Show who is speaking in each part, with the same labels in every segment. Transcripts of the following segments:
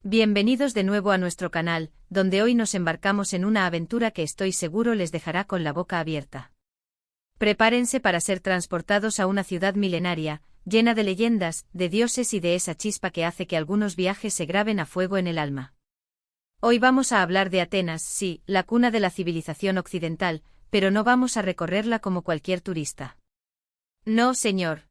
Speaker 1: Bienvenidos de nuevo a nuestro canal, donde hoy nos embarcamos en una aventura que estoy seguro les dejará con la boca abierta. Prepárense para ser transportados a una ciudad milenaria, llena de leyendas, de dioses y de esa chispa que hace que algunos viajes se graben a fuego en el alma. Hoy vamos a hablar de Atenas, sí, la cuna de la civilización occidental, pero no vamos a recorrerla como cualquier turista. No, señor.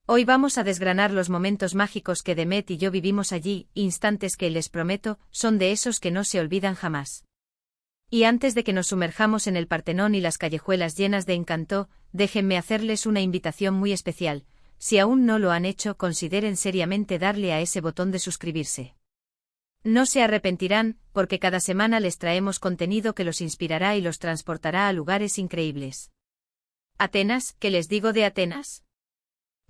Speaker 1: Hoy vamos a desgranar los momentos mágicos que Demet y yo vivimos allí, instantes que, les prometo, son de esos que no se olvidan jamás. Y antes de que nos sumerjamos en el Partenón y las callejuelas llenas de encanto, déjenme hacerles una invitación muy especial. Si aún no lo han hecho, consideren seriamente darle a ese botón de suscribirse. No se arrepentirán, porque cada semana les traemos contenido que los inspirará y los transportará a lugares increíbles. Atenas, ¿qué les digo de Atenas?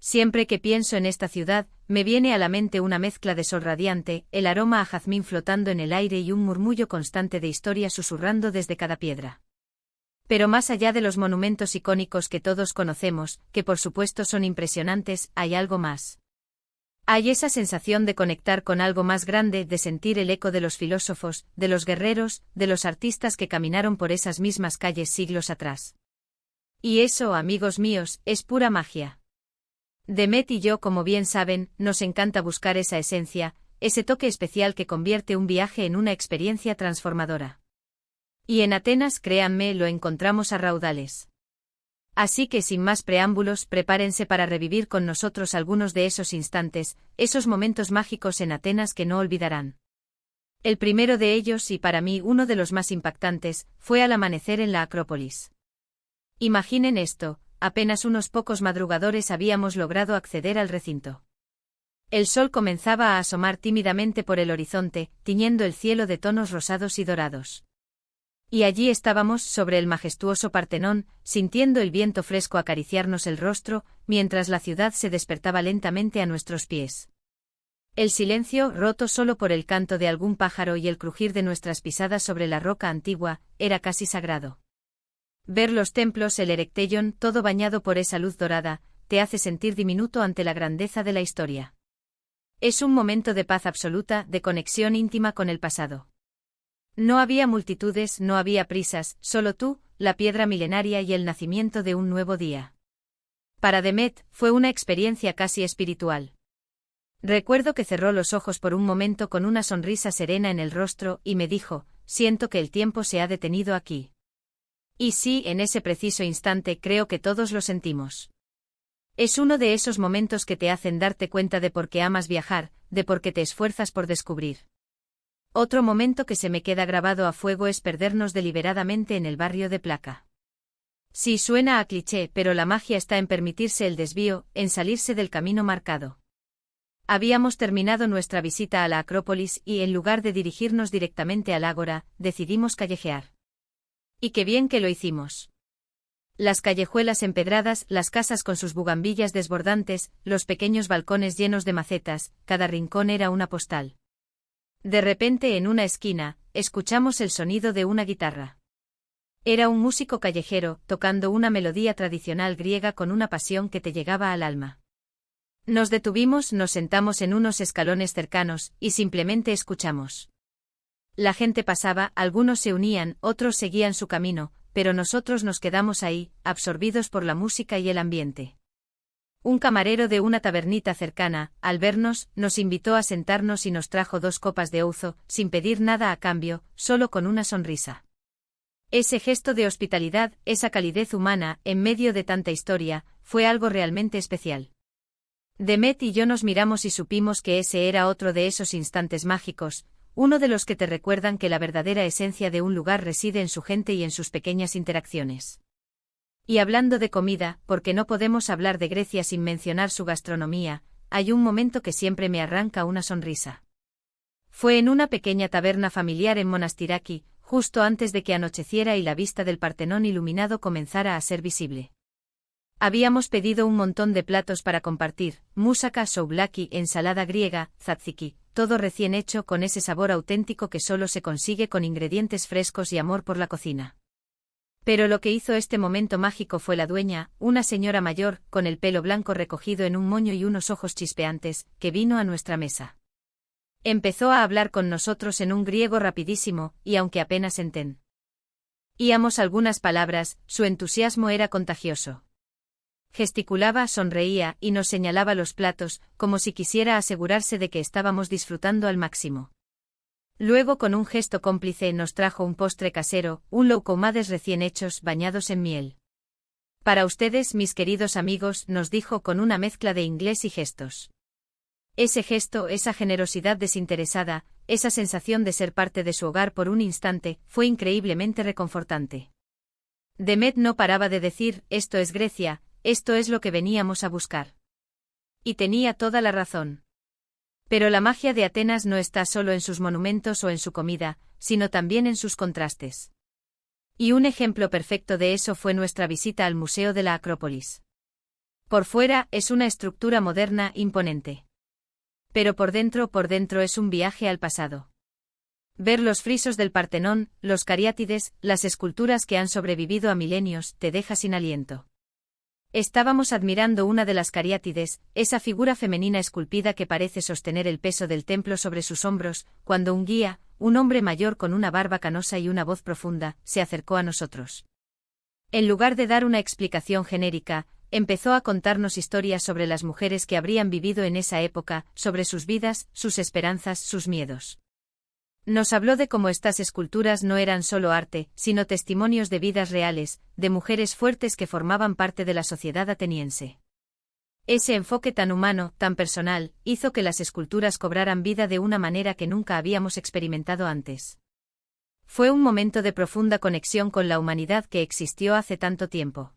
Speaker 1: Siempre que pienso en esta ciudad, me viene a la mente una mezcla de sol radiante, el aroma a jazmín flotando en el aire y un murmullo constante de historia susurrando desde cada piedra. Pero más allá de los monumentos icónicos que todos conocemos, que por supuesto son impresionantes, hay algo más. Hay esa sensación de conectar con algo más grande, de sentir el eco de los filósofos, de los guerreros, de los artistas que caminaron por esas mismas calles siglos atrás. Y eso, amigos míos, es pura magia. Demet y yo, como bien saben, nos encanta buscar esa esencia, ese toque especial que convierte un viaje en una experiencia transformadora. Y en Atenas, créanme, lo encontramos a raudales. Así que sin más preámbulos, prepárense para revivir con nosotros algunos de esos instantes, esos momentos mágicos en Atenas que no olvidarán. El primero de ellos, y para mí uno de los más impactantes, fue al amanecer en la Acrópolis. Imaginen esto. Apenas unos pocos madrugadores habíamos logrado acceder al recinto. El sol comenzaba a asomar tímidamente por el horizonte, tiñendo el cielo de tonos rosados y dorados. Y allí estábamos, sobre el majestuoso Partenón, sintiendo el viento fresco acariciarnos el rostro, mientras la ciudad se despertaba lentamente a nuestros pies. El silencio, roto solo por el canto de algún pájaro y el crujir de nuestras pisadas sobre la roca antigua, era casi sagrado. Ver los templos, el Erecteion, todo bañado por esa luz dorada, te hace sentir diminuto ante la grandeza de la historia. Es un momento de paz absoluta, de conexión íntima con el pasado. No había multitudes, no había prisas, solo tú, la piedra milenaria y el nacimiento de un nuevo día. Para Demet, fue una experiencia casi espiritual. Recuerdo que cerró los ojos por un momento con una sonrisa serena en el rostro y me dijo: siento que el tiempo se ha detenido aquí. Y sí, en ese preciso instante creo que todos lo sentimos. Es uno de esos momentos que te hacen darte cuenta de por qué amas viajar, de por qué te esfuerzas por descubrir. Otro momento que se me queda grabado a fuego es perdernos deliberadamente en el barrio de Plaka. Sí, suena a cliché, pero la magia está en permitirse el desvío, en salirse del camino marcado. Habíamos terminado nuestra visita a la Acrópolis y, en lugar de dirigirnos directamente al ágora, decidimos callejear. Y qué bien que lo hicimos. Las callejuelas empedradas, las casas con sus bugambillas desbordantes, los pequeños balcones llenos de macetas, cada rincón era una postal. De repente, en una esquina, escuchamos el sonido de una guitarra. Era un músico callejero, tocando una melodía tradicional griega con una pasión que te llegaba al alma. Nos detuvimos, nos sentamos en unos escalones cercanos, y simplemente escuchamos. La gente pasaba, algunos se unían, otros seguían su camino, pero nosotros nos quedamos ahí, absorbidos por la música y el ambiente. Un camarero de una tabernita cercana, al vernos, nos invitó a sentarnos y nos trajo 2 copas de ouzo, sin pedir nada a cambio, solo con una sonrisa. Ese gesto de hospitalidad, esa calidez humana, en medio de tanta historia, fue algo realmente especial. Demet y yo nos miramos y supimos que ese era otro de esos instantes mágicos, uno de los que te recuerdan que la verdadera esencia de un lugar reside en su gente y en sus pequeñas interacciones. Y hablando de comida, porque no podemos hablar de Grecia sin mencionar su gastronomía, hay un momento que siempre me arranca una sonrisa. Fue en una pequeña taberna familiar en Monastiraki, justo antes de que anocheciera y la vista del Partenón iluminado comenzara a ser visible. Habíamos pedido un montón de platos para compartir: moussaka, souvlaki, ensalada griega, tzatziki, todo recién hecho con ese sabor auténtico que solo se consigue con ingredientes frescos y amor por la cocina. Pero lo que hizo este momento mágico fue la dueña, una señora mayor, con el pelo blanco recogido en un moño y unos ojos chispeantes, que vino a nuestra mesa. Empezó a hablar con nosotros en un griego rapidísimo, y aunque apenas entendíamos algunas palabras, su entusiasmo era contagioso. Gesticulaba, sonreía, y nos señalaba los platos, como si quisiera asegurarse de que estábamos disfrutando al máximo. Luego, con un gesto cómplice, nos trajo un postre casero, un loukoumades recién hechos, bañados en miel. Para ustedes, mis queridos amigos, nos dijo con una mezcla de inglés y gestos. Ese gesto, esa generosidad desinteresada, esa sensación de ser parte de su hogar por un instante, fue increíblemente reconfortante. Demet no paraba de decir, esto es Grecia, esto es lo que veníamos a buscar. Y tenía toda la razón. Pero la magia de Atenas no está solo en sus monumentos o en su comida, sino también en sus contrastes. Y un ejemplo perfecto de eso fue nuestra visita al Museo de la Acrópolis. Por fuera, es una estructura moderna imponente. Pero por dentro es un viaje al pasado. Ver los frisos del Partenón, los cariátides, las esculturas que han sobrevivido a milenios, te deja sin aliento. Estábamos admirando una de las cariátides, esa figura femenina esculpida que parece sostener el peso del templo sobre sus hombros, cuando un guía, un hombre mayor con una barba canosa y una voz profunda, se acercó a nosotros. En lugar de dar una explicación genérica, empezó a contarnos historias sobre las mujeres que habrían vivido en esa época, sobre sus vidas, sus esperanzas, sus miedos. Nos habló de cómo estas esculturas no eran solo arte, sino testimonios de vidas reales, de mujeres fuertes que formaban parte de la sociedad ateniense. Ese enfoque tan humano, tan personal, hizo que las esculturas cobraran vida de una manera que nunca habíamos experimentado antes. Fue un momento de profunda conexión con la humanidad que existió hace tanto tiempo.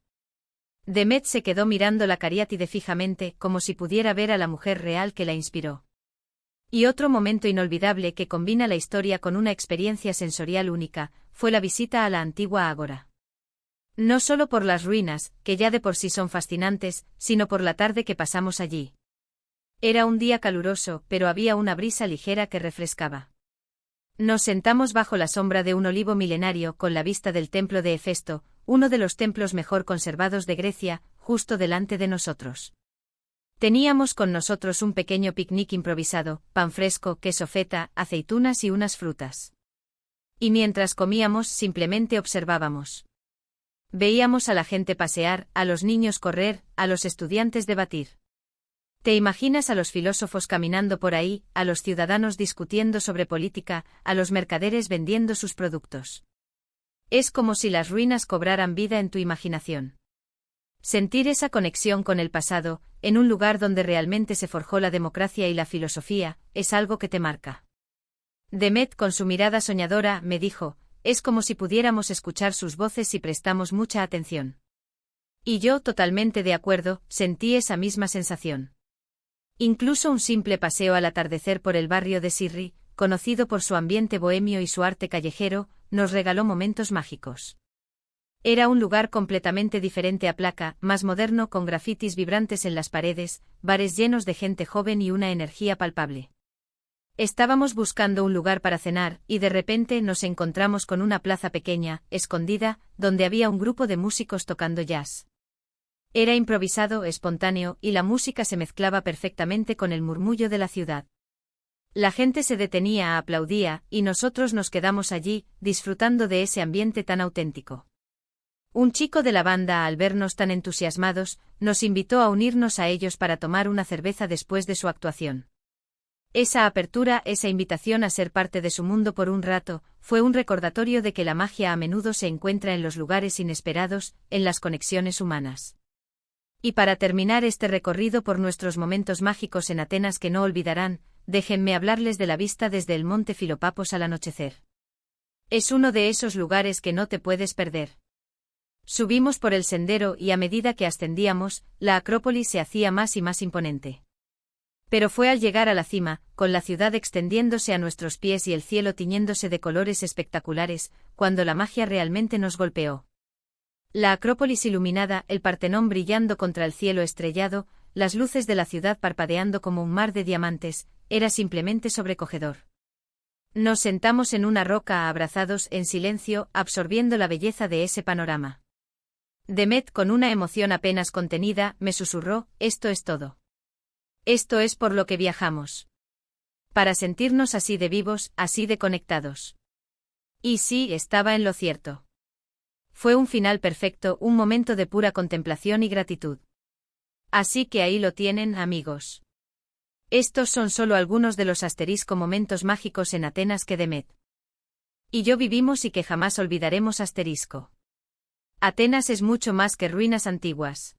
Speaker 1: Demet se quedó mirando la cariátide fijamente, como si pudiera ver a la mujer real que la inspiró. Y otro momento inolvidable que combina la historia con una experiencia sensorial única, fue la visita a la antigua ágora. No solo por las ruinas, que ya de por sí son fascinantes, sino por la tarde que pasamos allí. Era un día caluroso, pero había una brisa ligera que refrescaba. Nos sentamos bajo la sombra de un olivo milenario con la vista del templo de Hefesto, uno de los templos mejor conservados de Grecia, justo delante de nosotros. Teníamos con nosotros un pequeño picnic improvisado, pan fresco, queso feta, aceitunas y unas frutas. Y mientras comíamos simplemente observábamos. Veíamos a la gente pasear, a los niños correr, a los estudiantes debatir. ¿Te imaginas a los filósofos caminando por ahí, a los ciudadanos discutiendo sobre política, a los mercaderes vendiendo sus productos? Es como si las ruinas cobraran vida en tu imaginación. Sentir esa conexión con el pasado, en un lugar donde realmente se forjó la democracia y la filosofía, es algo que te marca. Demet, con su mirada soñadora, me dijo, es como si pudiéramos escuchar sus voces si prestamos mucha atención. Y yo, totalmente de acuerdo, sentí esa misma sensación. Incluso un simple paseo al atardecer por el barrio de Sirri, conocido por su ambiente bohemio y su arte callejero, nos regaló momentos mágicos. Era un lugar completamente diferente a Plaka, más moderno, con grafitis vibrantes en las paredes, bares llenos de gente joven y una energía palpable. Estábamos buscando un lugar para cenar, y de repente nos encontramos con una plaza pequeña, escondida, donde había un grupo de músicos tocando jazz. Era improvisado, espontáneo, y la música se mezclaba perfectamente con el murmullo de la ciudad. La gente se detenía, aplaudía, y nosotros nos quedamos allí, disfrutando de ese ambiente tan auténtico. Un chico de la banda, al vernos tan entusiasmados, nos invitó a unirnos a ellos para tomar una cerveza después de su actuación. Esa apertura, esa invitación a ser parte de su mundo por un rato, fue un recordatorio de que la magia a menudo se encuentra en los lugares inesperados, en las conexiones humanas. Y para terminar este recorrido por nuestros momentos mágicos en Atenas que no olvidarán, déjenme hablarles de la vista desde el monte Filopapos al anochecer. Es uno de esos lugares que no te puedes perder. Subimos por el sendero y a medida que ascendíamos, la Acrópolis se hacía más y más imponente. Pero fue al llegar a la cima, con la ciudad extendiéndose a nuestros pies y el cielo tiñéndose de colores espectaculares, cuando la magia realmente nos golpeó. La Acrópolis iluminada, el Partenón brillando contra el cielo estrellado, las luces de la ciudad parpadeando como un mar de diamantes, era simplemente sobrecogedor. Nos sentamos en una roca abrazados en silencio, absorbiendo la belleza de ese panorama. Demet, con una emoción apenas contenida, me susurró, esto es todo. Esto es por lo que viajamos. para sentirnos así de vivos, así de conectados. Y sí, estaba en lo cierto. Fue un final perfecto, un momento de pura contemplación y gratitud. Así que ahí lo tienen, amigos. Estos son solo algunos de los asterisco momentos mágicos en Atenas que Demet y yo vivimos y que jamás olvidaremos asterisco. Atenas es mucho más que ruinas antiguas.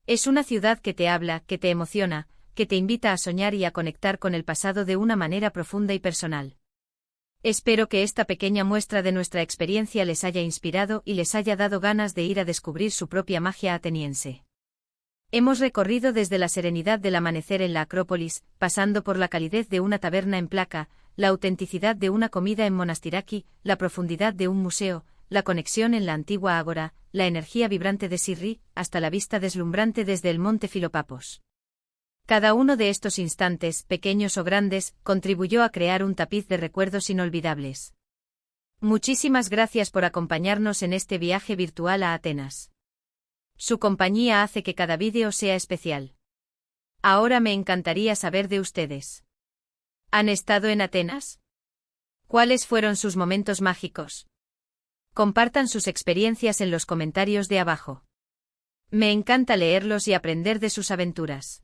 Speaker 1: Es una ciudad que te habla, que te emociona, que te invita a soñar y a conectar con el pasado de una manera profunda y personal. Espero que esta pequeña muestra de nuestra experiencia les haya inspirado y les haya dado ganas de ir a descubrir su propia magia ateniense. Hemos recorrido desde la serenidad del amanecer en la Acrópolis, pasando por la calidez de una taberna en Placa, la autenticidad de una comida en Monastiraki, la profundidad de un museo, la conexión en la antigua ágora, la energía vibrante de Sirri, hasta la vista deslumbrante desde el monte Filopapos. Cada uno de estos instantes, pequeños o grandes, contribuyó a crear un tapiz de recuerdos inolvidables. Muchísimas gracias por acompañarnos en este viaje virtual a Atenas. Su compañía hace que cada vídeo sea especial. Ahora me encantaría saber de ustedes. ¿Han estado en Atenas? ¿Cuáles fueron sus momentos mágicos? Compartan sus experiencias en los comentarios de abajo. Me encanta leerlos y aprender de sus aventuras.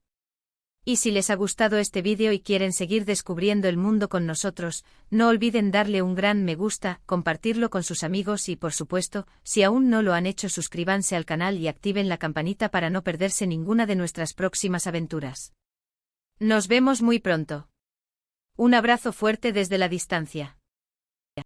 Speaker 1: Y si les ha gustado este vídeo y quieren seguir descubriendo el mundo con nosotros, no olviden darle un gran me gusta, compartirlo con sus amigos y, por supuesto, si aún no lo han hecho, suscríbanse al canal y activen la campanita para no perderse ninguna de nuestras próximas aventuras. Nos vemos muy pronto. Un abrazo fuerte desde la distancia.